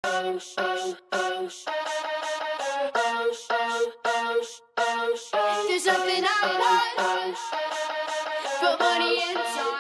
There's something I want, but money inside.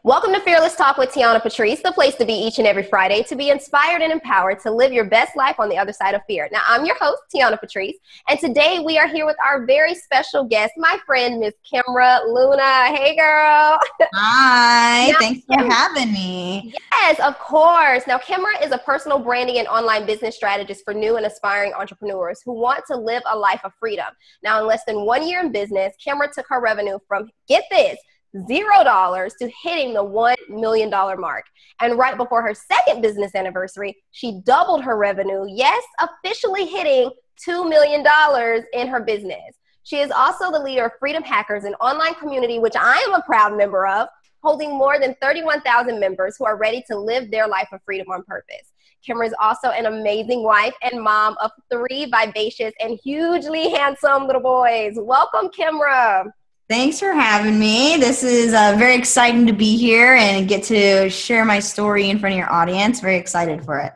Welcome to Fearless Talk with Tiana Patrice, the place to be each and every Friday to be inspired and empowered to live your best life on the other side of fear. Now, I'm your host, Tiana Patrice, and today we are here with our very special guest, my friend, Miss Kimra Luna. Hey, girl. Hi, thanks for having me. Yes, of course. Now, Kimra is a personal branding and online business strategist for new and aspiring entrepreneurs who want to live a life of freedom. Now, in less than 1 year in business, Kimra took her revenue from, get this, $0 to hitting the $1 million mark. And right before her second business anniversary, she doubled her revenue, yes, officially hitting $2 million in her business. She is also the leader of Freedom Hackers, an online community which I am a proud member of, holding more than 31,000 members who are ready to live their life of freedom on purpose. Kimra is also an amazing wife and mom of 3 vivacious and hugely handsome little boys. Welcome, Kimra. Thanks for having me. This is very exciting to be here and get to share my story in front of your audience. Very excited for it.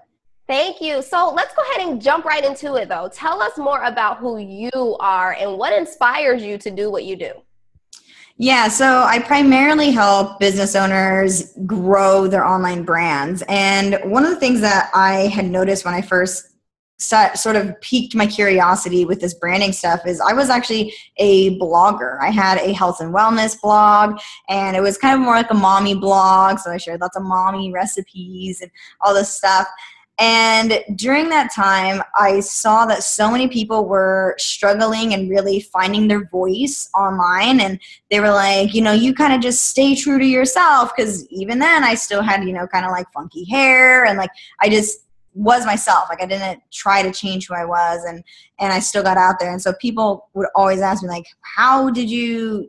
Thank you. So let's go ahead and jump right into it, though. Tell us more about who you are and what inspires you to do what you do. Yeah, so I primarily help business owners grow their online brands. And one of the things that I had noticed when I first sort of piqued my curiosity with this branding stuff is I was actually a blogger. I had a health and wellness blog, and it was kind of more like a mommy blog. So I shared lots of mommy recipes and all this stuff. And during that time, I saw that so many people were struggling and really finding their voice online. And they were like, you kind of just stay true to yourself. Because even then I still had, kind of like funky hair, and like I just was myself. Like I didn't try to change who I was, and I still got out there. And so people would always ask me like, how did you,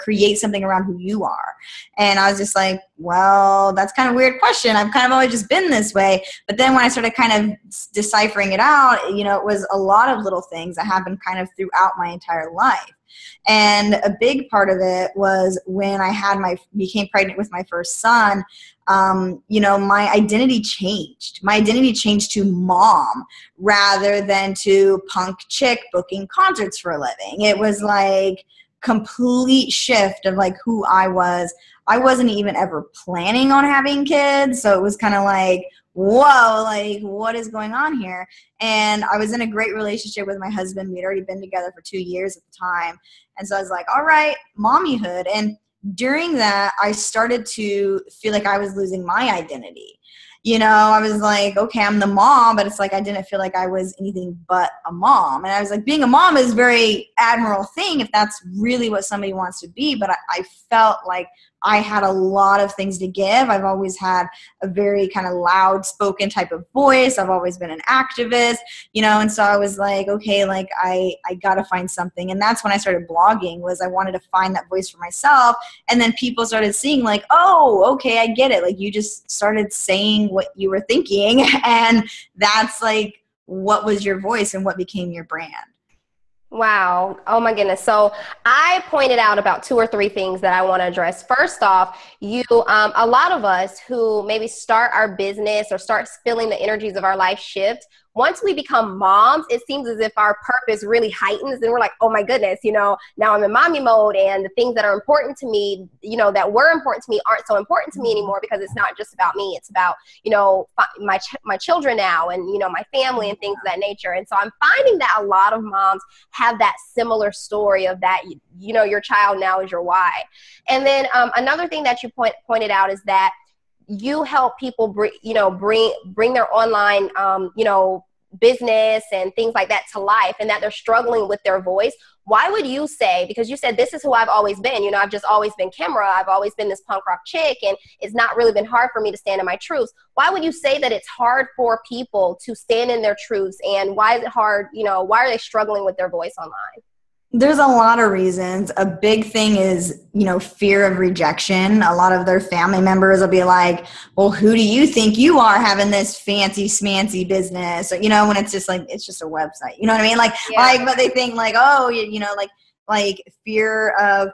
create something around who you are? And I was just like, well, that's kind of a weird question. I've kind of always just been this way. But then when I started kind of deciphering it out, it was a lot of little things that happened kind of throughout my entire life. And a big part of it was when I became pregnant with my first son. My identity changed. My identity changed to mom rather than to punk chick booking concerts for a living. It was like complete shift of like who I was. I wasn't even ever planning on having kids. So it was kind of like, whoa, like what is going on here? And I was in a great relationship with my husband. We'd already been together for 2 years at the time. And so I was like, all right, mommyhood. And during that, I started to feel like I was losing my identity. I was like, okay, I'm the mom, but it's like I didn't feel like I was anything but a mom. And I was like, being a mom is a very admirable thing if that's really what somebody wants to be. But I felt like I had a lot of things to give. I've always had a very kind of loud spoken type of voice. I've always been an activist, and so I was like, okay, like I got to find something. And that's when I started blogging, was I wanted to find that voice for myself. And then people started seeing like, oh, okay, I get it. Like you just started saying what you were thinking. And that's like what was your voice and what became your brand. Wow. Oh my goodness. So I pointed out about 2 or 3 things that I want to address. First off, a lot of us who maybe start our business or start feeling the energies of our life shift, once we become moms, it seems as if our purpose really heightens and we're like, oh my goodness, now I'm in mommy mode, and the things that are important to me, that were important to me aren't so important to me anymore, because it's not just about me. It's about, my children now and, my family and things of that nature. And so I'm finding that a lot of moms have that similar story of that, your child now is your why. And then another thing that you pointed out is that you help people bring their online, business and things like that to life, and that they're struggling with their voice. Why would you say, because you said this is who I've always been, I've just always been Kimra, I've always been this punk rock chick, and it's not really been hard for me to stand in my truths. Why would you say that it's hard for people to stand in their truths, and why is it hard, why are they struggling with their voice online? There's a lot of reasons. A big thing is, fear of rejection. A lot of their family members will be like, well, who do you think you are having this fancy smancy business? Or, when it's just like, it's just a website, you know what I mean? But they think like, oh, like fear of,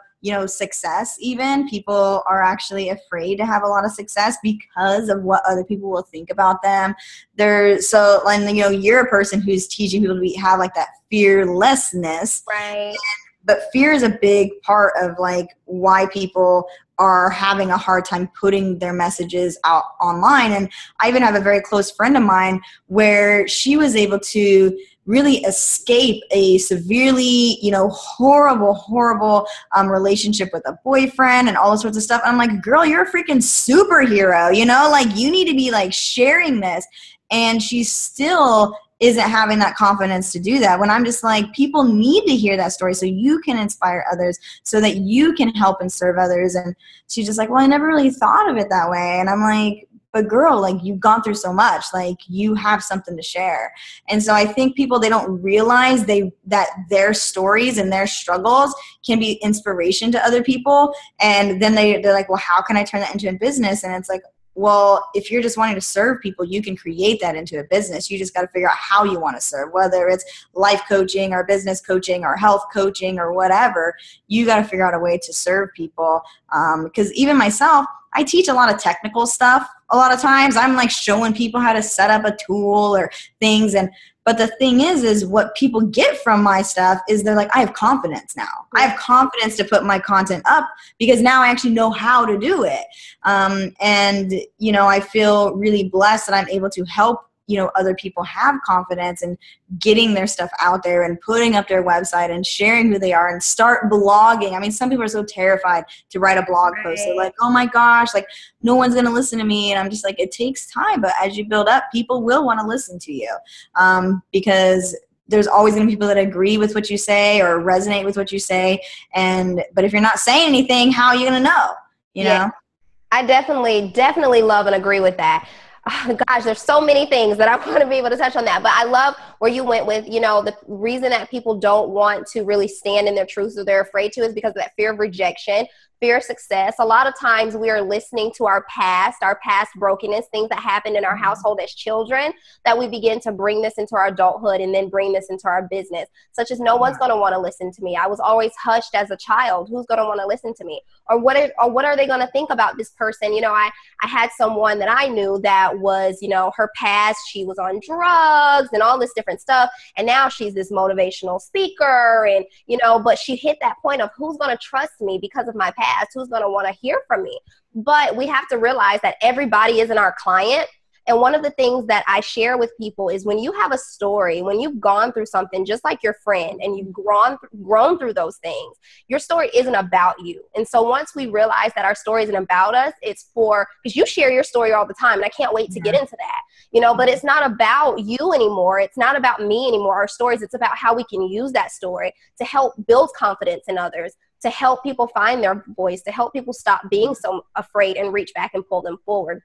success. Even people are actually afraid to have a lot of success because of what other people will think about them. You're a person who's teaching people to have like that fearlessness. Right. But fear is a big part of like why people are having a hard time putting their messages out online. And I even have a very close friend of mine where she was able to really escape a severely, horrible relationship with a boyfriend and all those sorts of stuff. I'm like, girl, you're a freaking superhero, like you need to be like sharing this. And she still isn't having that confidence to do that, when I'm just like, people need to hear that story so you can inspire others, so that you can help and serve others. And she's just like, well, I never really thought of it that way. And I'm like, but girl, like you've gone through so much, like you have something to share. And so I think people, they don't realize that their stories and their struggles can be inspiration to other people. And then they're like, well, how can I turn that into a business? And it's like, well, if you're just wanting to serve people, you can create that into a business. You just got to figure out how you want to serve, whether it's life coaching or business coaching or health coaching or whatever. You got to figure out a way to serve people. Because even myself, I teach a lot of technical stuff. A lot of times I'm like showing people how to set up a tool or things. But the thing is what people get from my stuff is they're like, I have confidence now. I have confidence to put my content up because now I actually know how to do it. I feel really blessed that I'm able to help, other people have confidence and getting their stuff out there and putting up their website and sharing who they are and start blogging. I mean, some people are so terrified to write a blog post. They're like, oh my gosh, like no one's going to listen to me. And I'm just like, it takes time, but as you build up, people will want to listen to you because there's always going to be people that agree with what you say or resonate with what you say. But if you're not saying anything, how are you going to know? You know? I definitely love and agree with that. Oh, gosh, there's so many things that I want to be able to touch on that. But I love where you went with, the reason that people don't want to really stand in their truths or they're afraid to is because of that fear of rejection, fear of success. A lot of times we are listening to our past brokenness, things that happened in our household as children, that we begin to bring this into our adulthood and then bring this into our business, such as no one's going to want to listen to me. I was always hushed as a child. Who's going to want to listen to me? Or what are they going to think about this person? I had someone that I knew that was, her past, she was on drugs and all this different stuff. And now she's this motivational speaker and, but she hit that point of who's going to trust me because of my past. Who's going to want to hear from me? But we have to realize that everybody isn't our client. And one of the things that I share with people is when you have a story, when you've gone through something just like your friend and you've grown through those things, your story isn't about you. And so once we realize that our story isn't about us, it's because you share your story all the time. And I can't wait to get into that, but it's not about you anymore. It's not about me anymore. Our stories, it's about how we can use that story to help build confidence in others, to help people find their voice, to help people stop being so afraid and reach back and pull them forward.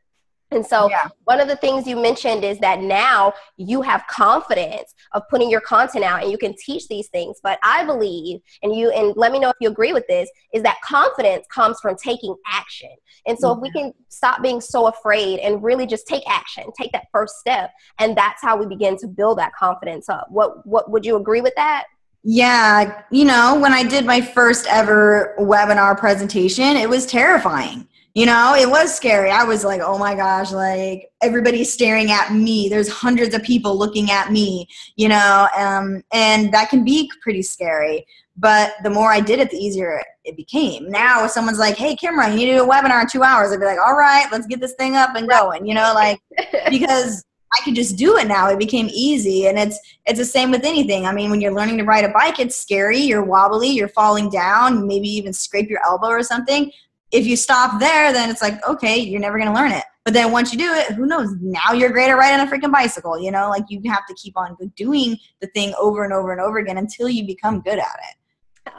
And so one of the things you mentioned is that now you have confidence of putting your content out and you can teach these things. But I believe, and let me know if you agree with this, is that confidence comes from taking action. And so if we can stop being so afraid and really just take action, take that first step, and that's how we begin to build that confidence up. What would you agree with that? Yeah. When I did my first ever webinar presentation, it was terrifying. It was scary. I was like, oh my gosh, like everybody's staring at me. There's hundreds of people looking at me, and that can be pretty scary. But the more I did it, the easier it became. Now if someone's like, hey, Kimra, you need to do a webinar in 2 hours, I'd be like, all right, let's get this thing up and going, because I could just do it now. It became easy. And it's the same with anything. I mean, when you're learning to ride a bike, it's scary. You're wobbly. You're falling down. Maybe even scrape your elbow or something. If you stop there, then it's like, okay, you're never going to learn it. But then once you do it, who knows? Now you're great at riding a freaking bicycle. You have to keep on doing the thing over and over and over again until you become good at it.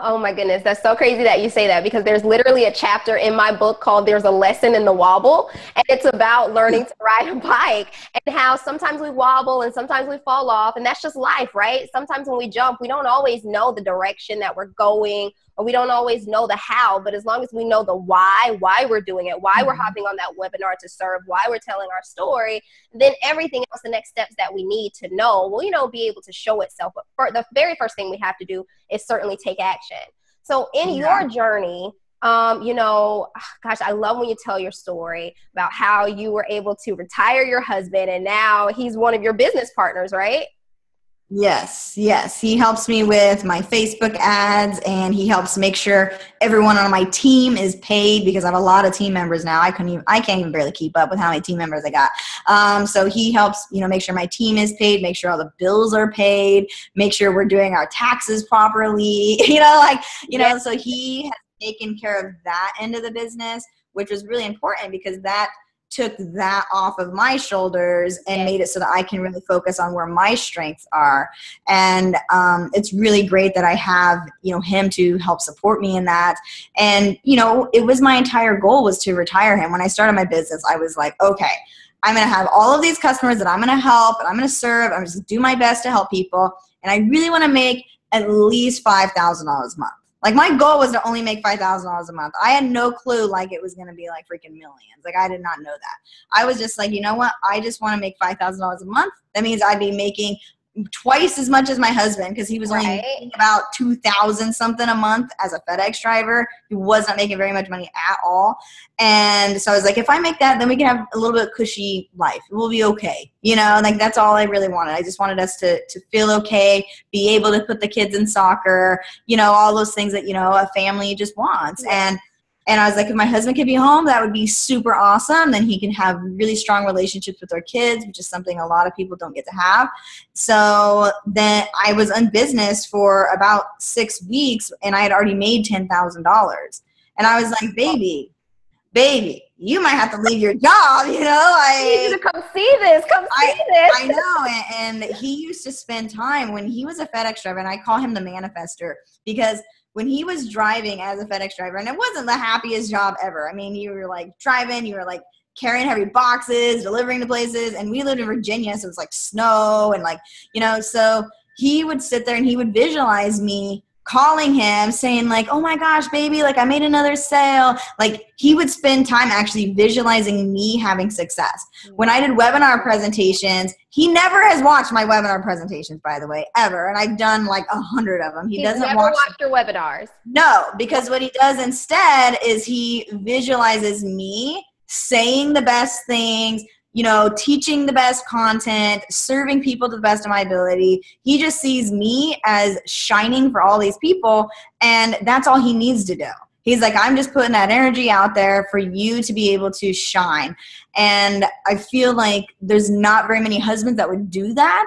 Oh my goodness. That's so crazy that you say that, because there's literally a chapter in my book called There's a Lesson in the Wobble. And it's about learning to ride a bike and how sometimes we wobble and sometimes we fall off. And that's just life, right? Sometimes when we jump, we don't always know the direction that we're going, or we don't always know the how, but as long as we know the why we're doing it, why we're hopping on that webinar to serve, why we're telling our story, then everything else, the next steps that we need to know will, be able to show itself. But the very first thing we have to do is certainly take action. So in Yeah. your journey, you know, gosh, I love when you tell your story about how you were able to retire your husband and now he's one of your business partners, right? Yes, yes. He helps me with my Facebook ads, and he helps make sure everyone on my team is paid because I have a lot of team members now. I can't even barely keep up with how many team members I got. So he helps, make sure my team is paid, make sure all the bills are paid, make sure we're doing our taxes properly, so he has taken care of that end of the business, which was really important because that took that off of my shoulders and made it so that I can really focus on where my strengths are. And it's really great that I have, him to help support me in that. And, it was my entire goal was to retire him. When I started my business, I was like, okay, I'm going to have all of these customers that I'm going to help and I'm going to serve. I'm just going to do my best to help people. And I really want to make at least $5,000 a month. Like my goal was to only make $5,000 a month. I had no clue like it was going to be like freaking millions. Like I did not know that. I was just like, you know what? I just want to make $5,000 a month. That means I'd be making twice as much as my husband because he was only making about $2,000 something a month as a FedEx driver. He was not making very much money at all. And so I was like, if I make that, then we can have a little bit of cushy life. We'll be okay. Like that's all I really wanted. I just wanted us to feel okay, be able to put the kids in soccer, all those things that, a family just wants. And I was like, if my husband could be home, that would be super awesome. Then he can have really strong relationships with our kids, which is something a lot of people don't get to have. So then I was in business for about 6 weeks and I had already made $10,000. And I was like, baby, you might have to leave your job, I need you to come see this. I know. And he used to spend time when he was a FedEx driver, and I call him the manifester because when he was driving as a FedEx driver, and it wasn't the happiest job ever. I mean, you were like driving, you were like carrying heavy boxes, delivering to places, and we lived in Virginia, so it was like snow and like, so he would sit there and he would visualize me calling him saying like, oh my gosh, baby, like I made another sale. Like he would spend time actually visualizing me having success. When I did webinar presentations, he never has watched my webinar presentations, by the way, ever. And I've done like 100 of them. He doesn't never watch your webinars. No, because what he does instead is he visualizes me saying the best things, teaching the best content, serving people to the best of my ability. He just sees me as shining for all these people, and that's all he needs to do. He's like, I'm just putting that energy out there for you to be able to shine. And I feel like there's not very many husbands that would do that.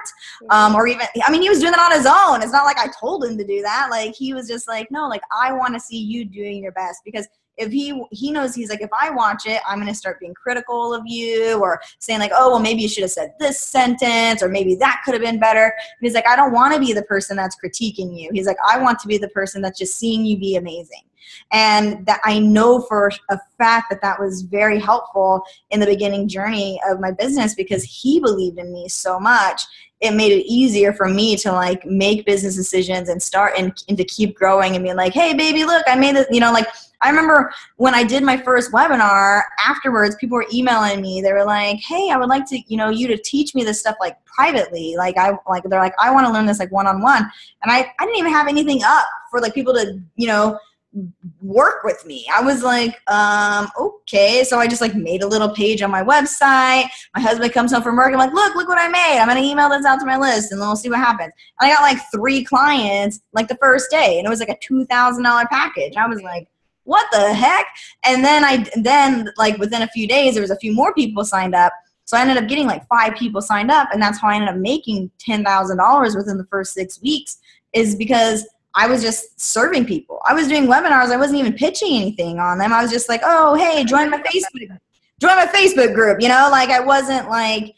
Or even, he was doing it on his own. It's not like I told him to do that. Like, he was just like, no, like, I want to see you doing your best. Because if he knows, he's like, if I watch it, I'm going to start being critical of you or saying like, oh, well, maybe you should have said this sentence or maybe that could have been better. And he's like, I don't want to be the person that's critiquing you. He's like, I want to be the person that's just seeing you be amazing. And that I know for a fact that was very helpful in the beginning journey of my business because he believed in me so much. It made it easier for me to like make business decisions and start and to keep growing and be like, hey, baby, look, I made it, like I remember when I did my first webinar afterwards, people were emailing me. They were like, hey, I would like to, you to teach me this stuff like privately. They're like, I want to learn this like one-on-one. And I didn't even have anything up for like people to, work with me. I was like, okay. So I just like made a little page on my website. My husband comes home from work. I'm like, look what I made. I'm going to email this out to my list and then we'll see what happens. And I got like 3 clients like the first day. And it was like a $2,000 package. I was like, what the heck? And then like within a few days, there was a few more people signed up. So I ended up getting like 5 people signed up. And that's how I ended up making $10,000 within the first 6 weeks is because I was just serving people. I was doing webinars. I wasn't even pitching anything on them. I was just like, oh, hey, join my Facebook group. Like I wasn't like,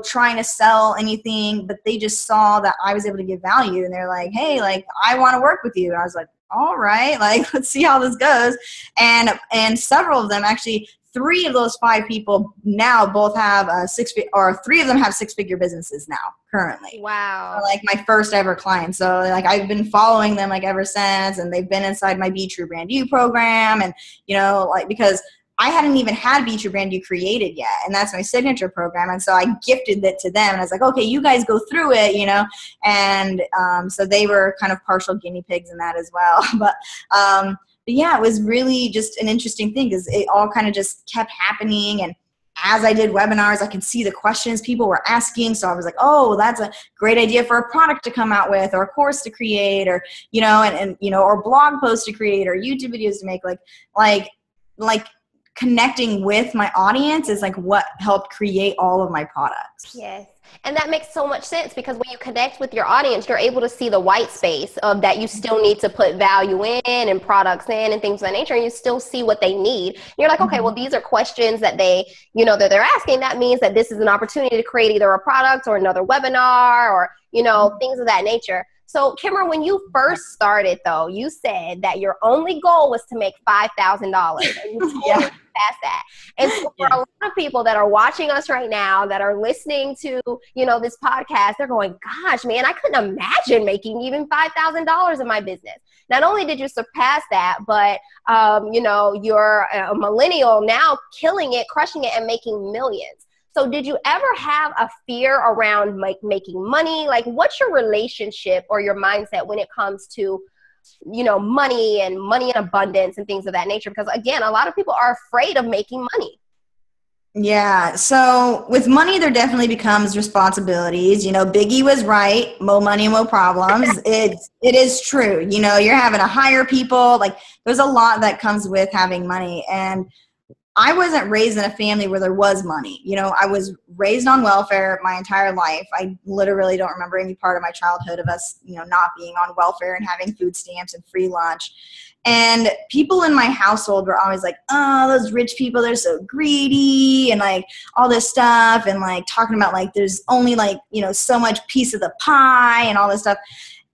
trying to sell anything, but they just saw that I was able to give value. And they're like, hey, like, I want to work with you. And I was like, all right, like, let's see how this goes. And several of them actually, 3 of those 5 people now both have 3 of them have 6-figure businesses now currently. Wow. So, like my first ever client. So like I've been following them like ever since, and they've been inside my Be True Brand You program. And, like, because I hadn't even had Beat Your Brand You created yet. And that's my signature program. And so I gifted it to them. And I was like, okay, you guys go through it, you know. And so they were kind of partial guinea pigs in that as well. But yeah, it was really just an interesting thing because it all kind of just kept happening. And as I did webinars, I could see the questions people were asking. So I was like, oh, that's a great idea for a product to come out with, or a course to create, or, you know, and you know, or blog posts to create, or YouTube videos to make. Like connecting with my audience is like what helped create all of my products. Yes. And that makes so much sense, because when you connect with your audience, you're able to see the white space of that you still need to put value in and products in and things of that nature. And you still see what they need. And you're like, okay, well, these are questions that they, you know, that they're asking. That means that this is an opportunity to create either a product or another webinar or, you know, things of that nature. So Kimra, when you first started though, you said that your only goal was to make $5,000, and you totally passed that. And so for a lot of people that are watching us right now, that are listening to, you know, this podcast, they're going, gosh, man, I couldn't imagine making even $5,000 in my business. Not only did you surpass that, but, you know, you're a millennial now, killing it, crushing it, and making millions. So did you ever have a fear around making money? Like, what's your relationship or your mindset when it comes to, you know, money and money in abundance and things of that nature? Because again, a lot of people are afraid of making money. Yeah. So with money, there definitely becomes responsibilities. You know, Biggie was right. More money, more problems. It is true. You know, you're having to hire people. Like, there's a lot that comes with having money. And I wasn't raised in a family where there was money. You know, I was raised on welfare my entire life. I literally don't remember any part of my childhood of us, you know, not being on welfare and having food stamps and free lunch. And people in my household were always like, oh, those rich people, they're so greedy, and like all this stuff, and like talking about like there's only like, you know, so much piece of the pie and all this stuff.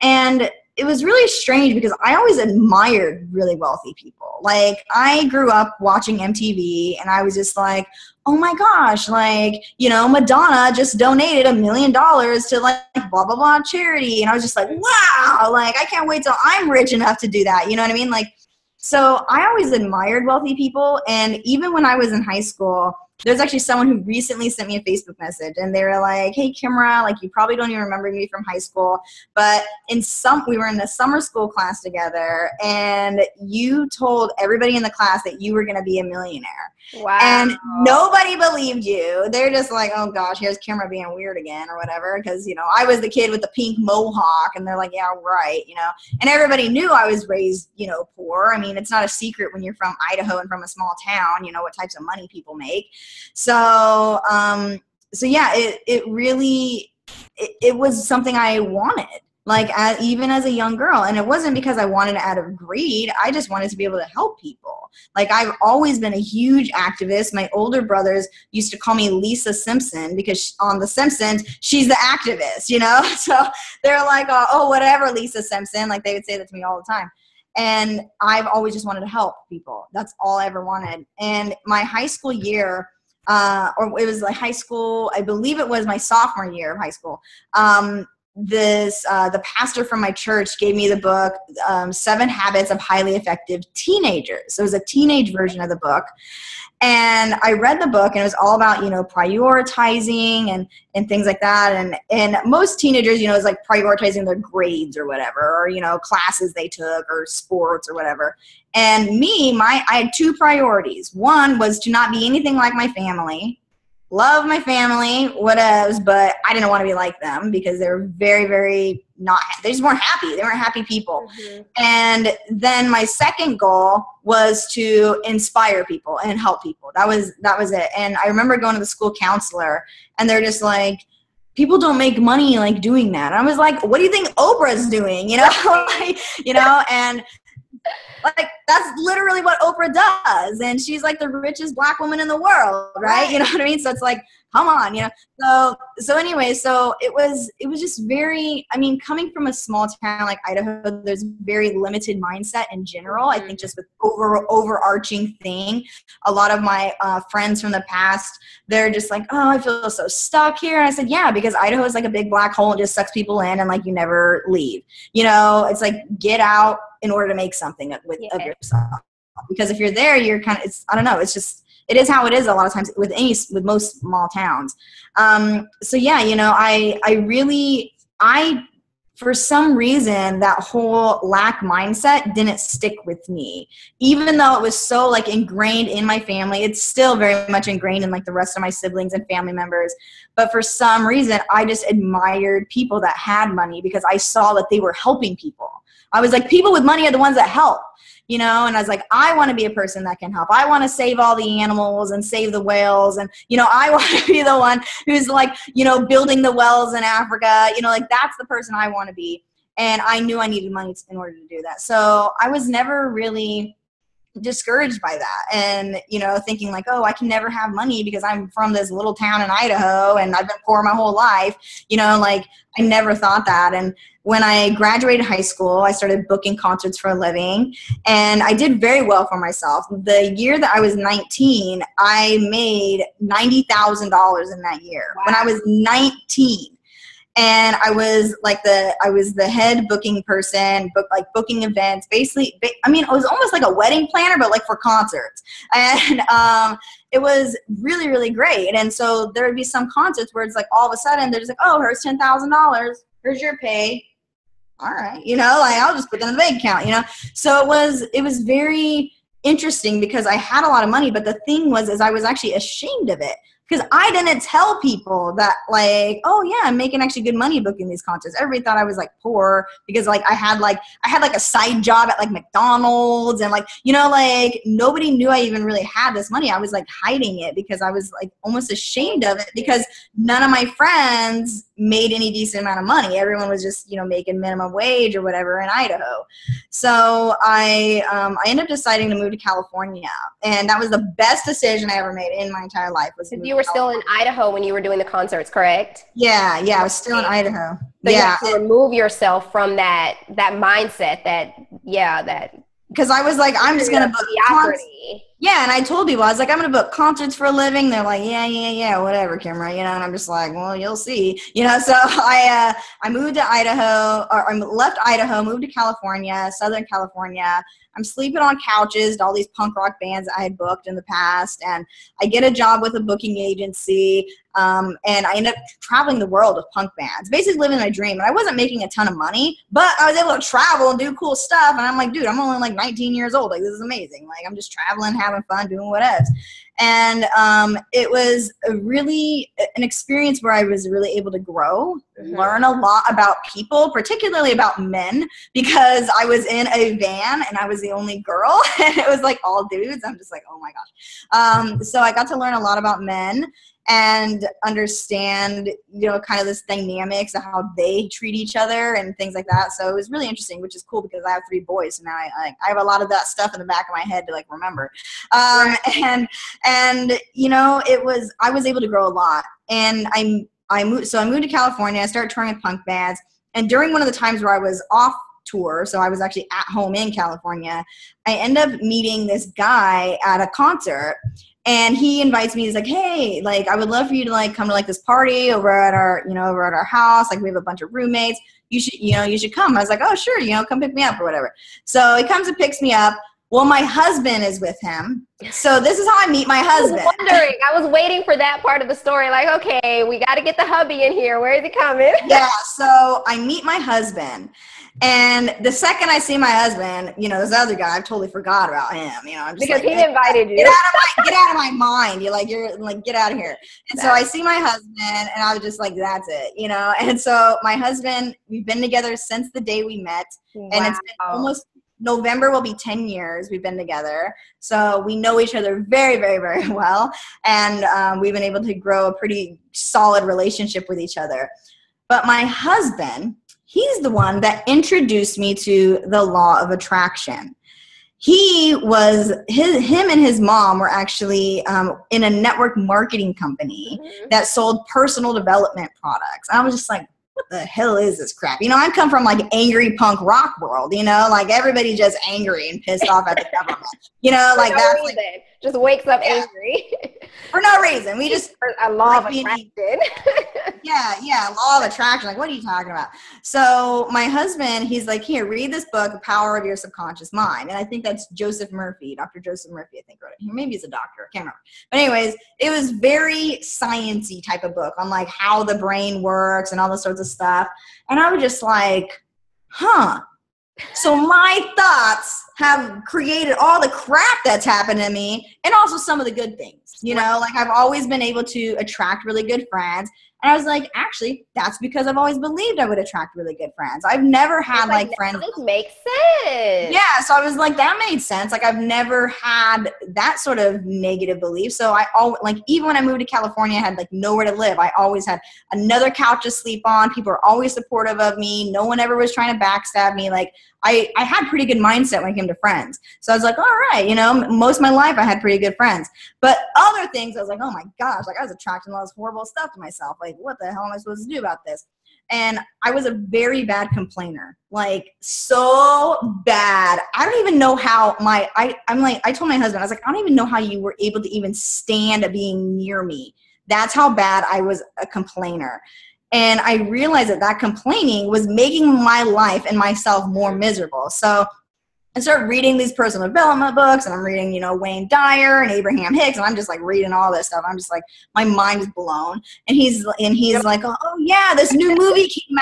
And it was really strange because I always admired really wealthy people. Like, I grew up watching MTV and I was just like, oh my gosh, like, you know, Madonna just donated $1 million to like blah, blah, blah charity. And I was just like, wow, like, I can't wait till I'm rich enough to do that. You know what I mean? Like, so I always admired wealthy people. And even when I was in high school, there's actually someone who recently sent me a Facebook message, and they were like, hey, Kimra, like, you probably don't even remember me from high school, but we were in a summer school class together, and you told everybody in the class that you were going to be a millionaire. Wow. And nobody believed you. They're just like, oh gosh, here's Kimra being weird again or whatever. Because, you know, I was the kid with the pink mohawk, and they're like, yeah, right, you know. And everybody knew I was raised, you know, poor. I mean, it's not a secret when you're from Idaho and from a small town, you know, what types of money people make. So, yeah, it really was something I wanted. Like, even as a young girl. And it wasn't because I wanted it out of greed. I just wanted to be able to help people. Like, I've always been a huge activist. My older brothers used to call me Lisa Simpson because on The Simpsons, she's the activist, you know? So they're like, oh, whatever, Lisa Simpson. Like, they would say that to me all the time. And I've always just wanted to help people. That's all I ever wanted. And my high school year, or it was like high school, I believe it was my sophomore year of high school, the pastor from my church gave me the book, 7 Habits of Highly Effective Teenagers. So it was a teenage version of the book. And I read the book, and it was all about, you know, prioritizing and things like that. And most teenagers, you know, it's like prioritizing their grades or whatever, or, you know, classes they took or sports or whatever. And me, I had 2 priorities. One was to not be anything like my family. Love my family, whatevs, but I didn't want to be like them because they were very, very they just weren't happy. They weren't happy people. Mm-hmm. And then my second goal was to inspire people and help people. That was it. And I remember going to the school counselor, and they're just like, people don't make money like doing that. And I was like, what do you think Oprah's doing? You know, like, you know, and like, that's literally what Oprah does. And she's like the richest Black woman in the world, right? You know what I mean? So it's like, come on, you know? So anyway, so it was just very, I mean, coming from a small town like Idaho, there's very limited mindset in general. I think just with overarching thing, a lot of my friends from the past, they're just like, oh, I feel so stuck here. And I said, yeah, because Idaho is like a big black hole and just sucks people in, and like you never leave. You know, it's like, get out in order to make something of yourself. Because if you're there, you're kind of, I don't know, it's just, it is how it is a lot of times with most small towns. So yeah, you know, for some reason, that whole lack mindset didn't stick with me. Even though it was so like ingrained in my family, it's still very much ingrained in like the rest of my siblings and family members. But for some reason, I just admired people that had money because I saw that they were helping people. I was like, people with money are the ones that help. You know, and I was like, I want to be a person that can help. I want to save all the animals and save the whales. And, you know, I want to be the one who's like, you know, building the wells in Africa. You know, like that's the person I want to be. And I knew I needed money in order to do that. So I was never really discouraged by that. And, you know, thinking like, oh, I can never have money because I'm from this little town in Idaho and I've been poor my whole life. You know, like I never thought that. And when I graduated high school, I started booking concerts for a living, and I did very well for myself. The year that I was 19, I made $90,000 in that year. Wow. When I was 19. And I was the head booking person, booking events. Basically, I mean, it was almost like a wedding planner, but like for concerts. And it was really, really great. And so there would be some concerts where it's like all of a sudden they're just like, oh, here's $10,000. Here's your pay. All right, you know, like I'll just put that in the bank account, you know. So it was very interesting because I had a lot of money, but the thing was I was actually ashamed of it. Because I didn't tell people that, like, oh yeah, I'm making actually good money booking these concerts. Everybody thought I was like poor because like I had a side job at like McDonald's, and like, you know, like nobody knew I even really had this money. I was like hiding it because I was like almost ashamed of it because none of my friends made any decent amount of money. Everyone was just, you know, making minimum wage or whatever in Idaho. So I ended up deciding to move to California, and that was the best decision I ever made in my entire life. Was you were still in Idaho when you were doing the concerts, correct? Yeah, I was still in Idaho. So you have to remove yourself from that mindset because I was like, I'm just gonna book concerts. Yeah, and I told people, I was like, I'm gonna book concerts for a living. They're like, yeah, whatever, Kimra, you know. And I'm just like, well, you'll see, you know. So I moved to Idaho, or I left Idaho, moved to California, Southern California. I'm sleeping on couches to all these punk rock bands I had booked in the past, and I get a job with a booking agency, and I end up traveling the world with punk bands, basically living my dream. And I wasn't making a ton of money, but I was able to travel and do cool stuff. And I'm like, dude, I'm only like 19 years old. Like, this is amazing. Like, I'm just traveling, having fun, doing whatever. And it was an experience where I was really able to grow, learn a lot about people, particularly about men, because I was in a van and I was the only girl and it was like all dudes. I'm just like, oh my gosh. So I got to learn a lot about men and understand, you know, kind of this dynamics of how they treat each other and things like that. So it was really interesting, which is cool because I have 3 boys. So now I have a lot of that stuff in the back of my head to like remember. And you know, I was able to grow a lot. And I moved to California. I started touring with punk bands. And during one of the times where I was off tour, so I was actually at home in California, I end up meeting this guy at a concert. And he invites me. He's like, hey, like, I would love for you to like come to like this party over at our house. Like, we have a bunch of roommates. You should come. I was like, oh, sure. You know, come pick me up or whatever. So he comes and picks me up. Well, my husband is with him. So this is how I meet my husband. I was waiting for that part of the story. Like, okay, we got to get the hubby in here. Where is he coming? Yeah. So I meet my husband. And the second I see my husband, you know, this other guy, I've totally forgot about him. You know, I'm just because like, he invited you. Get out of my mind. You're like, get out of here. And so I see my husband, and I was just like, that's it, you know. And so my husband, we've been together since the day we met, and it's been almost November will be 10 years we've been together. So we know each other very, very, very well, and we've been able to grow a pretty solid relationship with each other. But my husband, he's the one that introduced me to the law of attraction. Him and his mom were actually in a network marketing company that sold personal development products. I was just like, what the hell is this crap? You know, I come from like angry punk rock world, you know, like everybody just angry and pissed off at the government, you know, like that's like, just wakes up angry. For no reason. We just a law of like attraction. Yeah, law of attraction. Like, what are you talking about? So my husband, he's like, here, read this book, The Power of Your Subconscious Mind. And I think that's Joseph Murphy, Dr. Joseph Murphy, I think wrote it. Maybe he's a doctor, I can't remember. But anyways, it was very science-y type of book on like how the brain works and all this sorts of stuff. And I was just like, huh. So my thoughts have created all the crap that's happened to me and also some of the good things, you know, like I've always been able to attract really good friends. And I was like, actually, that's because I've always believed I would attract really good friends. I've never had like friends. This makes sense. Yeah. So I was like, that made sense. Like I've never had that sort of negative belief. So I always, like, even when I moved to California, I had like nowhere to live. I always had another couch to sleep on. People were always supportive of me. No one ever was trying to backstab me. Like I had pretty good mindset when it came to friends. So I was like, all right, you know, most of my life I had pretty good friends. But other things, I was like, oh my gosh, like I was attracting all this horrible stuff to myself. Like, what the hell am I supposed to do about this? And I was a very bad complainer, like so bad. I don't even know how I told my husband, I was like, I don't even know how you were able to even stand being near me. That's how bad I was a complainer. And I realized that complaining was making my life and myself more miserable. So I started reading these personal development books, and I'm reading, you know, Wayne Dyer and Abraham Hicks, and I'm just like reading all this stuff. I'm just like, my mind is blown. And he's like, oh yeah, this new movie came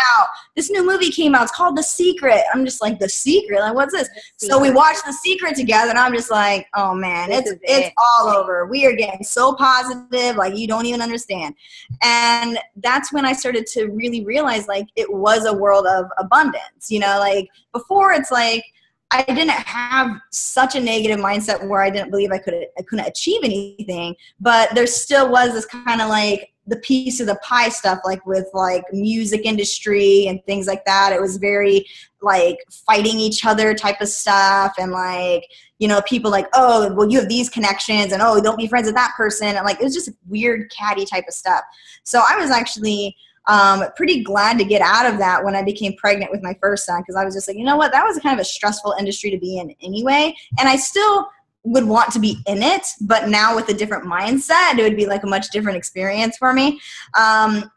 out. It's called The Secret. I'm just like, The Secret? Like, what's this? So we watched The Secret together, and I'm just like, oh man, it's all over. We are getting so positive, like you don't even understand. And that's when I started to really realize like it was a world of abundance. You know, like before it's like, I didn't have such a negative mindset where I didn't believe I couldn't achieve anything, but there still was this kind of like the piece of the pie stuff, like with like music industry and things like that. It was very like fighting each other type of stuff. And like, you know, people like, oh, well, you have these connections and, oh, don't be friends with that person. And like, it was just weird catty type of stuff. So I was actually pretty glad to get out of that when I became pregnant with my first son, because I was just like, you know what, that was kind of a stressful industry to be in anyway, and I still would want to be in it, but now with a different mindset, it would be like a much different experience for me.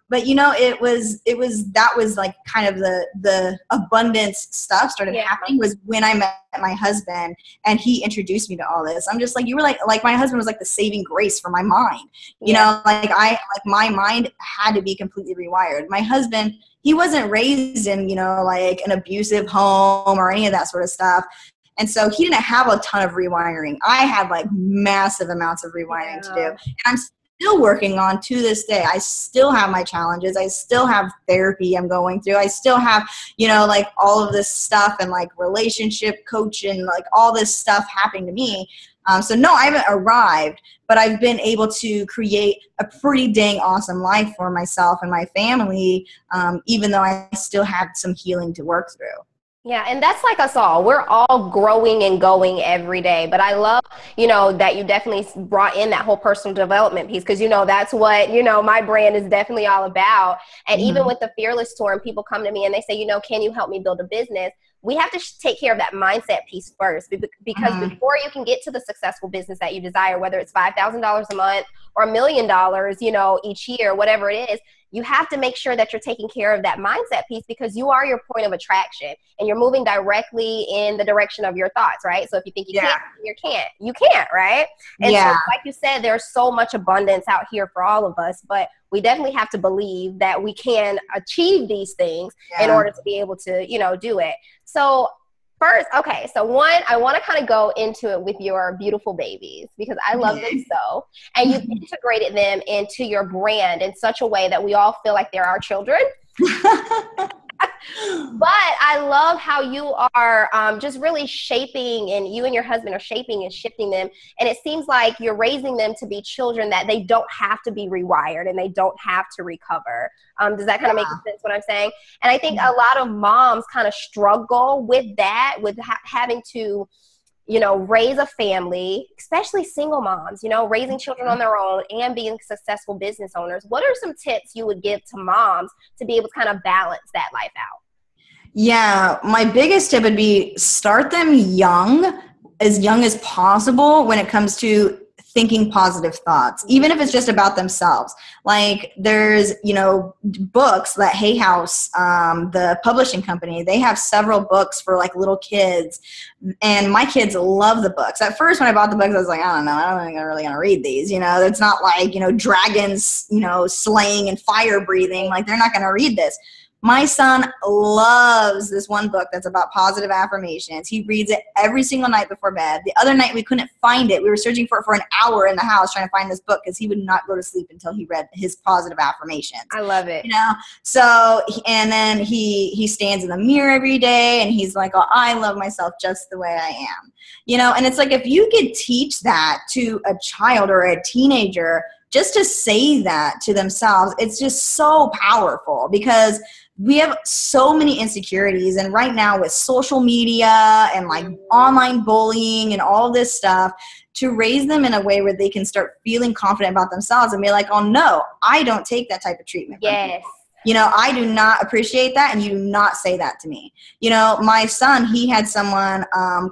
But you know, that was like kind of the abundance stuff started happening was when I met my husband and he introduced me to all this. I'm just like, you were like my husband was like the saving grace for my mind. You know, like my mind had to be completely rewired. My husband, he wasn't raised in, you know, like an abusive home or any of that sort of stuff. And so he didn't have a ton of rewiring. I had like massive amounts of rewiring to do. And I'm still working on to this day. I still have my challenges. I still have therapy I'm going through. I still have, you know, like all of this stuff and like relationship coaching, like all this stuff happening to me. So no, I haven't arrived, but I've been able to create a pretty dang awesome life for myself and my family, even though I still have some healing to work through. Yeah, and that's like us all. We're all growing and going every day. But I love, you know, that you definitely brought in that whole personal development piece, because, you know, that's what, you know, my brand is definitely all about. And even with the Fearless Tour, and people come to me and they say, you know, can you help me build a business? We have to take care of that mindset piece first, because before you can get to the successful business that you desire, whether it's $5,000 a month or $1 million, you know, each year, whatever it is, you have to make sure that you're taking care of that mindset piece, because you are your point of attraction and you're moving directly in the direction of your thoughts, right? So if you think you can't, right? And so like you said, there's so much abundance out here for all of us, but we definitely have to believe that we can achieve these things in order to be able to, you know, do it. So first, okay, so one, I want to kind of go into it with your beautiful babies, because I love them so. And you've integrated them into your brand in such a way that we all feel like they're our children. But I love how you are just really shaping, and you and your husband are shaping and shifting them. And it seems like you're raising them to be children that they don't have to be rewired and they don't have to recover. Does that kind of make sense what I'm saying? And I think a lot of moms kind of struggle with that, with having to, you know, raise a family, especially single moms, you know, raising children on their own and being successful business owners. What are some tips you would give to moms to be able to kind of balance that life out? Yeah, my biggest tip would be start them young as possible when it comes to thinking positive thoughts, even if it's just about themselves. Like there's, you know, books that Hay House, the publishing company, they have several books for like little kids, and my kids love the books. At first when I bought the books, I was like, I don't know, I don't think I'm really gonna read these. You know, it's not like, you know, dragons, you know, slaying and fire breathing. Like they're not gonna read this. My son loves this one book that's about positive affirmations. He reads it every single night before bed. The other night we couldn't find it. We were searching for it for an hour in the house trying to find this book because he would not go to sleep until he read his positive affirmations. I love it. You know, so, and then he stands in the mirror every day and he's like, oh, I love myself just the way I am. You know, and it's like if you could teach that to a child or a teenager, just to say that to themselves, it's just so powerful because we have so many insecurities. And right now with social media and like online bullying and all this stuff, to raise them in a way where they can start feeling confident about themselves and be like, oh no, I don't take that type of treatment. Yes. You know, I do not appreciate that, and you do not say that to me. You know, my son, he had someone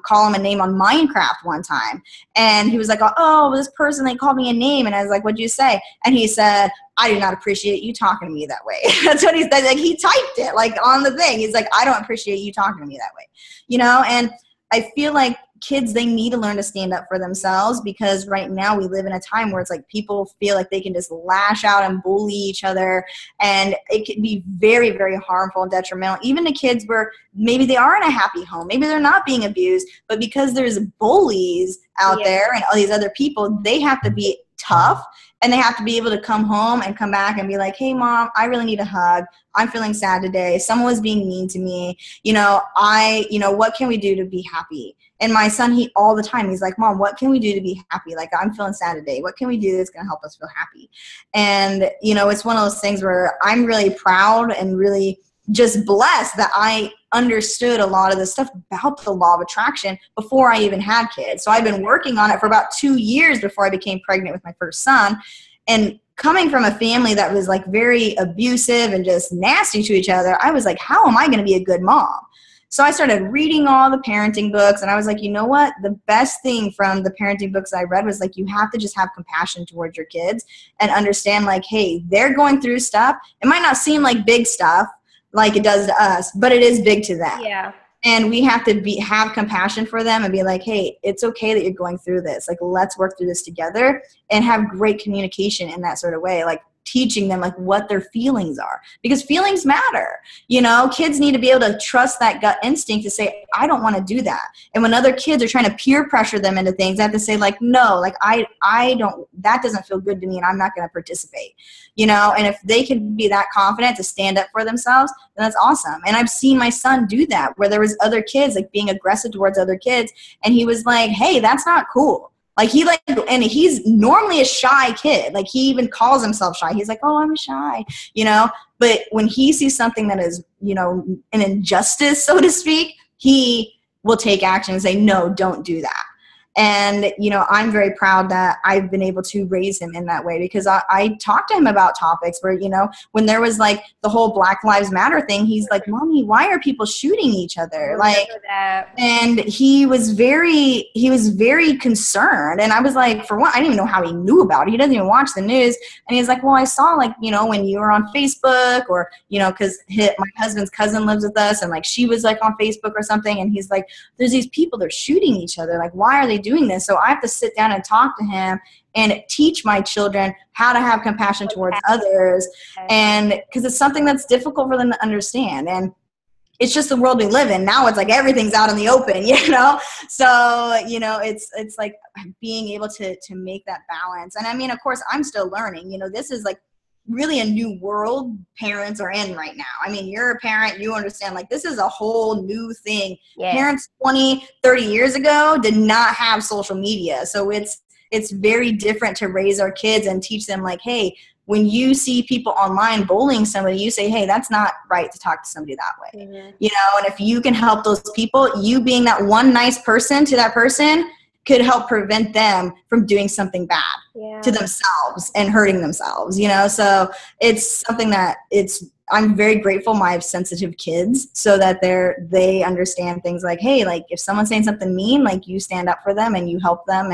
call him a name on Minecraft one time, and he was like, oh, this person, they called me a name, and I was like, what'd you say? And he said, I do not appreciate you talking to me that way. That's what he said. Like, he typed it, like, on the thing. He's like, I don't appreciate you talking to me that way. You know, and I feel like kids, they need to learn to stand up for themselves because right now we live in a time where it's like people feel like they can just lash out and bully each other, and it can be very, very harmful and detrimental even to kids where maybe they are in a happy home, maybe they're not being abused, but because there's bullies out there and all these other people, they have to be tough and they have to be able to come home and come back and be like, hey mom, I really need a hug. I'm feeling sad today. Someone was being mean to me. You know, what can we do to be happy? And my son, he all the time, he's like, mom, what can we do to be happy? Like, I'm feeling sad today. What can we do that's going to help us feel happy? And, you know, it's one of those things where I'm really proud and really just blessed that I understood a lot of the stuff about the law of attraction before I even had kids. So I've been working on it for about 2 years before I became pregnant with my first son. And coming from a family that was like very abusive and just nasty to each other, I was like, how am I going to be a good mom? So I started reading all the parenting books, and I was like, you know what? The best thing from the parenting books I read was like, you have to just have compassion towards your kids and understand like, hey, they're going through stuff. It might not seem like big stuff like it does to us, but it is big to them. Yeah. And we have to have compassion for them and be like, hey, it's okay that you're going through this. Like, let's work through this together and have great communication in that sort of way. Like, teaching them like what their feelings are, because feelings matter. You know, kids need to be able to trust that gut instinct to say, I don't want to do that. And when other kids are trying to peer pressure them into things, they have to say like, no, like I don't, that doesn't feel good to me and I'm not going to participate, you know. And if they can be that confident to stand up for themselves, then that's awesome. And I've seen my son do that where there was other kids like being aggressive towards other kids, and he was like, hey, that's not cool. Like and he's normally a shy kid. Like he even calls himself shy. He's like, oh, I'm shy, you know. But when he sees something that is, you know, an injustice, so to speak, he will take action and say, no, don't do that. And, you know, I'm very proud that I've been able to raise him in that way, because I talked to him about topics where, you know, when there was like the whole Black Lives Matter thing, he's like, Mommy, why are people shooting each other? Like, and he was very concerned. And I was like, for one, I didn't even know how he knew about it. He doesn't even watch the news. And he's like, well, I saw like, you know, when you were on Facebook, or, you know, because my husband's cousin lives with us, and like she was like on Facebook or something. And he's like, there's these people that are shooting each other. Like, why are they doing this? So I have to sit down and talk to him and teach my children how to have compassion towards others. And because it's something that's difficult for them to understand. And it's just the world we live in. Now it's like everything's out in the open, you know? So, you know, it's like being able to make that balance. And I mean, of course, I'm still learning. You know, this is like really a new world parents are in right now. I mean, you're a parent, you understand, like, this is a whole new thing. Yes. Parents 20, 30 years ago did not have social media. So it's very different to raise our kids and teach them like, hey, when you see people online bullying somebody, you say, hey, that's not right to talk to somebody that way. Mm-hmm. You know, and if you can help those people, you being that one nice person to that person could help prevent them from doing something bad to themselves and hurting themselves, you know? So it's something that it's I'm very grateful I have sensitive kids so that they understand things like, hey, like if someone's saying something mean, like you stand up for them and you help them.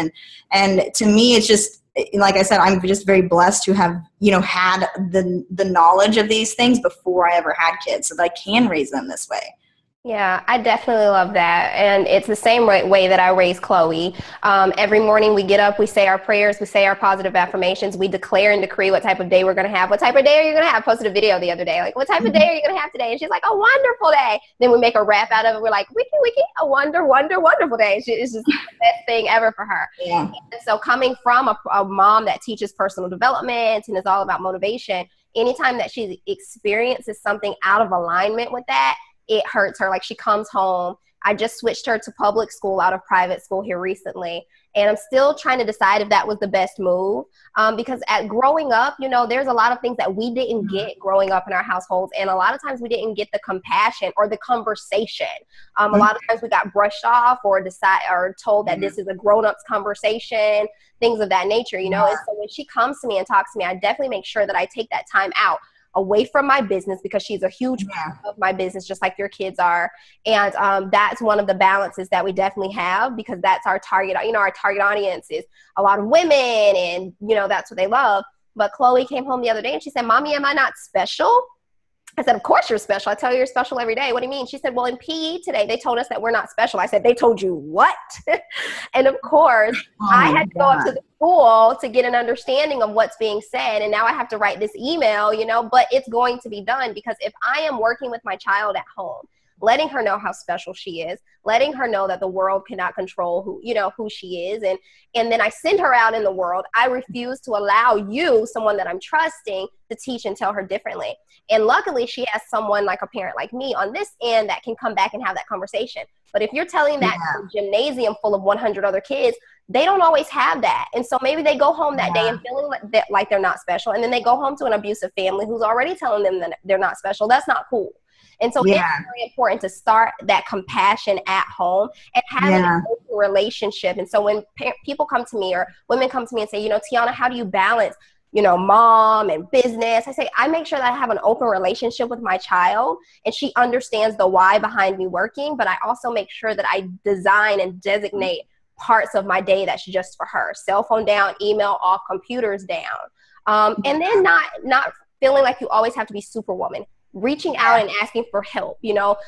And to me, it's just, like I said, I'm just very blessed to have, had the knowledge of these things before I ever had kids so that I can raise them this way. Yeah, I definitely love that. And it's the same way that I raise Chloe. Every morning we get up, we say our prayers, we say our positive affirmations, we declare and decree what type of day we're going to have. What type of day are you going to have? I posted a video the other day, like, what type of day are you going to have today? And she's like, a wonderful day. Then we make a rap out of it. We're like, wiki, wiki, a wonderful day. It's just the best thing ever for her. Yeah. And so coming from a mom that teaches personal development and is all about motivation, anytime that she experiences something out of alignment with that, it hurts her. Like she comes home. I just switched her to public school out of private school here recently. And I'm still trying to decide if that was the best move. Because at growing up, there's a lot of things that we didn't get growing up in our households. And a lot of times we didn't get the compassion or the conversation. A lot of times we got brushed off or told that this is a grown-ups conversation, things of that nature, And so when she comes to me and talks to me, I definitely make sure that I take that time out away from my business because she's a huge part of my business, just like your kids are. And that's one of the balances that we definitely have because that's our target. Our target audience is a lot of women and, that's what they love. But Chloe came home the other day and she said, Mommy, am I not special? I said, of course you're special. I tell you you're special every day. What do you mean? She said, well, in PE today, they told us that we're not special. I said, they told you what? And of course, I had to go up to the school to get an understanding of what's being said. And now I have to write this email, but it's going to be done because if I am working with my child at home, letting her know how special she is, letting her know that the world cannot control who she is. And then I send her out in the world. I refuse to allow you, someone that I'm trusting, to teach and tell her differently. And luckily she has someone like a parent like me on this end that can come back and have that conversation. But if you're telling that to a gymnasium full of 100 other kids, they don't always have that. And so maybe they go home that day and feeling like they're not special. And then they go home to an abusive family who's already telling them that they're not special. That's not cool. And so it's very important to start that compassion at home and having an open relationship. And so when people come to me or women come to me and say, Tiana, how do you balance, mom and business? I say, I make sure that I have an open relationship with my child and she understands the why behind me working. But I also make sure that I design and designate parts of my day that's just for her. Cell phone down, email off, computers down. And then not feeling like you always have to be superwoman. Reaching out and asking for help,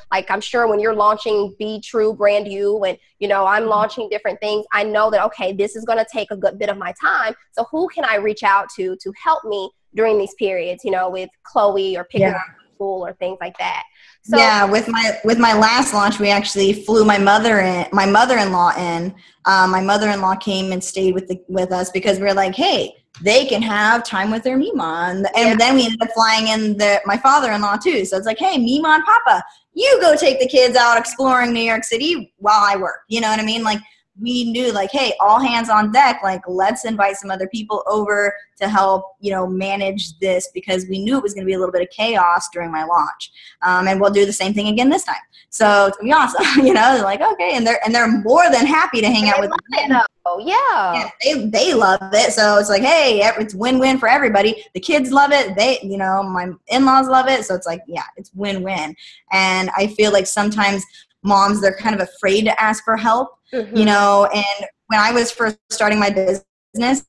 like I'm sure when you're launching Be True, Brand You, and, I'm launching different things, I know that, okay, this is going to take a good bit of my time. So who can I reach out to help me during these periods, with Chloe or picking up school or things like that. So with my last launch, we actually flew my mother-in-law in. My mother-in-law came and stayed with us because we were like, hey, they can have time with their Mima. And then we ended up flying in my father-in-law too. So it's like, hey, Mima and Papa, you go take the kids out exploring New York City while I work. You know what I mean? Like we knew like, hey, all hands on deck. Like let's invite some other people over to help, manage this because we knew it was going to be a little bit of chaos during my launch. And we'll do the same thing again this time. So it's going to be awesome. They're like, okay. And they're more than happy to hang out with me. Yeah, they love it. So it's like, hey, it's win-win for everybody. The kids love it. My in-laws love it. So it's like, yeah, it's win-win. And I feel like sometimes moms, they're kind of afraid to ask for help, and when I was first starting my business,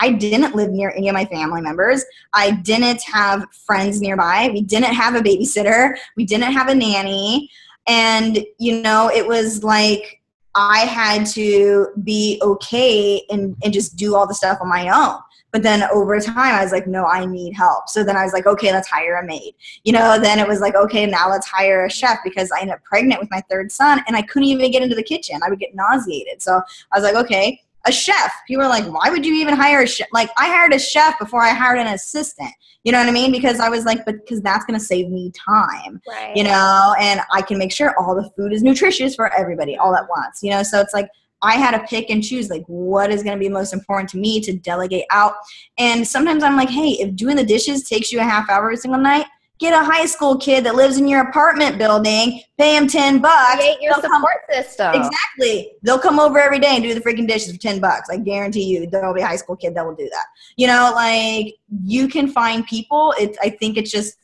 I didn't live near any of my family members. I didn't have friends nearby. We didn't have a babysitter. We didn't have a nanny. And, it was like, I had to be okay and just do all the stuff on my own. But then over time, I was like, no, I need help. So then I was like, okay, let's hire a maid. Then it was like, okay, now let's hire a chef because I ended up pregnant with my third son and I couldn't even get into the kitchen. I would get nauseated. So I was like, okay, a chef. People were like, why would you even hire a chef? Like I hired a chef before I hired an assistant. You know what I mean? Because I was like, because that's going to save me time, right. And I can make sure all the food is nutritious for everybody all at once, so it's like, I had to pick and choose like what is going to be most important to me to delegate out. And sometimes I'm like, hey, if doing the dishes takes you a half hour every single night, Get a high school kid that lives in your apartment building, pay him $10. Create your support system. Exactly. They'll come over every day and do the freaking dishes for $10. I guarantee you there'll be a high school kid that will do that. You know, like you can find people. I think it's just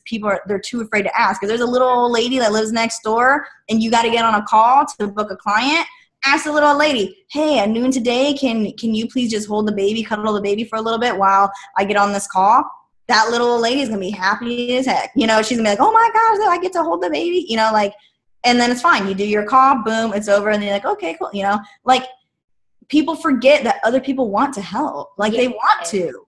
they're too afraid to ask. If there's a little old lady that lives next door and you got to get on a call to book a client, ask the little old lady, hey, at noon today, can you please just hold the baby, cuddle the baby for a little bit while I get on this call? That little old lady is going to be happy as heck. You know, she's going to be like, oh my gosh, I get to hold the baby. You know, like, and then it's fine. You do your call, boom, it's over. And then you're like, okay, cool. You know, like people forget that other people want to help. Like they want to.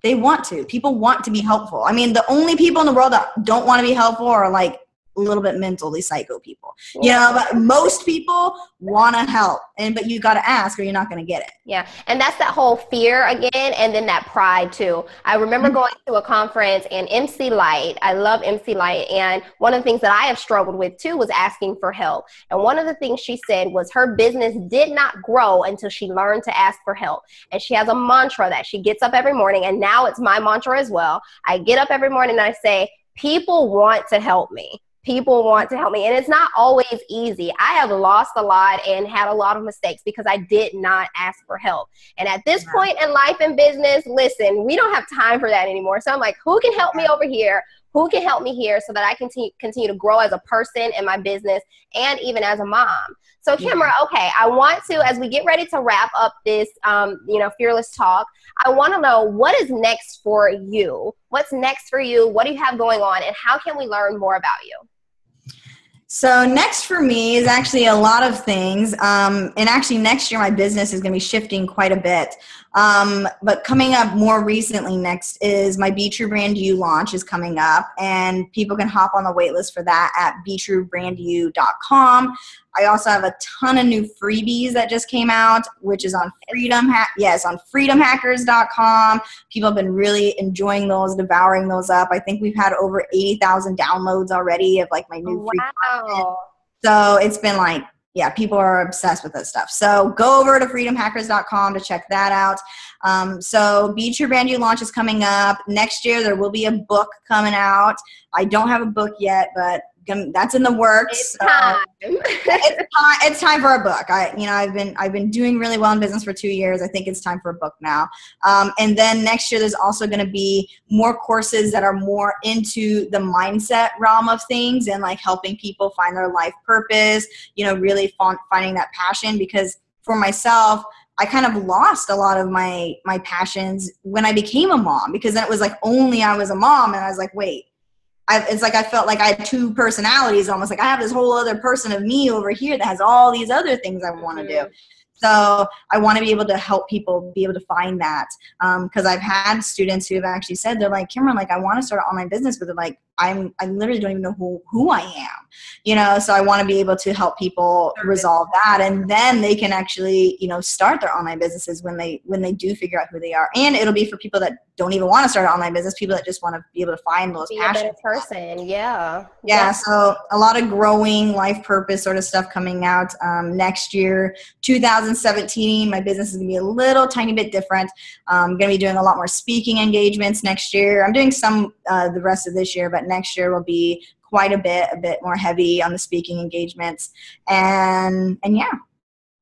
They want to. People want to be helpful. I mean, the only people in the world that don't want to be helpful are like a little bit mentally psycho people, you know, but most people want to help, but you got to ask or you're not going to get it. Yeah. And that's that whole fear again. And then that pride too. I remember going to a conference and MC Light, I love MC Light. And one of the things that I have struggled with too was asking for help. And one of the things she said was her business did not grow until she learned to ask for help. And she has a mantra that she gets up every morning. And now it's my mantra as well. I get up every morning and I say, people want to help me. People want to help me. And it's not always easy. I have lost a lot and had a lot of mistakes because I did not ask for help. And at this point in life and business, listen, we don't have time for that anymore. So I'm like, who can help me over here? Who can help me here so that I can continue to grow as a person in my business and even as a mom? So Kimra, okay, I want to, as we get ready to wrap up this, Fearless Talk, I want to know what is next for you? What's next for you? What do you have going on? And how can we learn more about you? So next for me is actually a lot of things. And actually next year, my business is going to be shifting quite a bit. But coming up more recently next is my Be True Brand You launch is coming up, and people can hop on the wait list for that at BeTrueBrandYou.com. I also have a ton of new freebies that just came out, which is on freedomhackers.com. People have been really enjoying those, devouring those up. I think we've had over 80,000 downloads already of like my new free content. So it's been like, yeah, people are obsessed with this stuff. So go over to freedomhackers.com to check that out. So Be True Brand You launch is coming up. Next year, there will be a book coming out. I don't have a book yet, but that's in the works. It's time. It's time for a book. I've been doing really well in business for 2 years. I think it's time for a book now. And then next year, there's also going to be more courses that are more into the mindset realm of things and like helping people find their life purpose, really finding that passion. Because for myself, I kind of lost a lot of my passions when I became a mom, because then it was like only I was a mom and I was like, wait. It's like I felt like I had two personalities almost. Like I have this whole other person of me over here that has all these other things I want to do. So I want to be able to help people be able to find that, because I've had students who have actually said, they're like, Kimra, like I want to start an online business, but they're like, I literally don't even know who I am, so I want to be able to help people resolve that, and then they can actually, start their online businesses when they do figure out who they are. And it'll be for people that don't even want to start an online business, people that just want to be able to find those passions. Be a better person, yeah. So a lot of growing life purpose sort of stuff coming out next year. 2017, my business is going to be a little tiny bit different. I'm going to be doing a lot more speaking engagements next year. I'm doing some the rest of this year, but next year will be quite a bit more heavy on the speaking engagements. And yeah.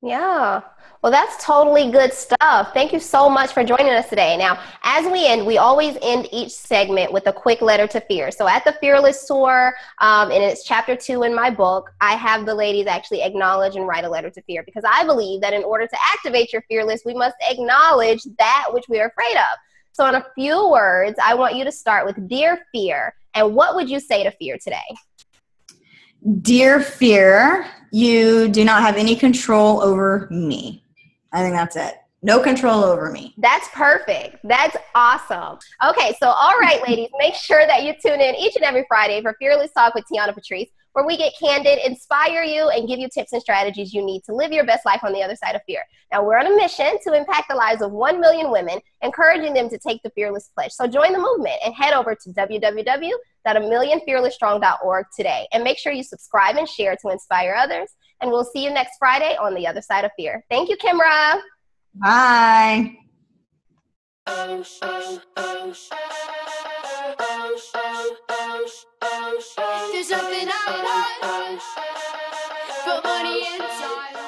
Yeah. Well, that's totally good stuff. Thank you so much for joining us today. Now, as we end, we always end each segment with a quick letter to fear. So at the Fearless Tour, and it's chapter 2 in my book, I have the ladies actually acknowledge and write a letter to fear, because I believe that in order to activate your fearless, we must acknowledge that which we are afraid of. So in a few words, I want you to start with Dear Fear. And what would you say to fear today? Dear fear, you do not have any control over me. I think that's it. No control over me. That's perfect. That's awesome. Okay, so all right, ladies, make sure that you tune in each and every Friday for Fearless Talk with Tiana Patrice, where we get candid, inspire you, and give you tips and strategies you need to live your best life on the other side of fear. Now, we're on a mission to impact the lives of 1 million women, encouraging them to take the Fearless Pledge. So join the movement and head over to www.amillionfearlessstrong.org today. And make sure you subscribe and share to inspire others. And we'll see you next Friday on the other side of fear. Thank you, Kimra. Bye. There's something I want, but money inside.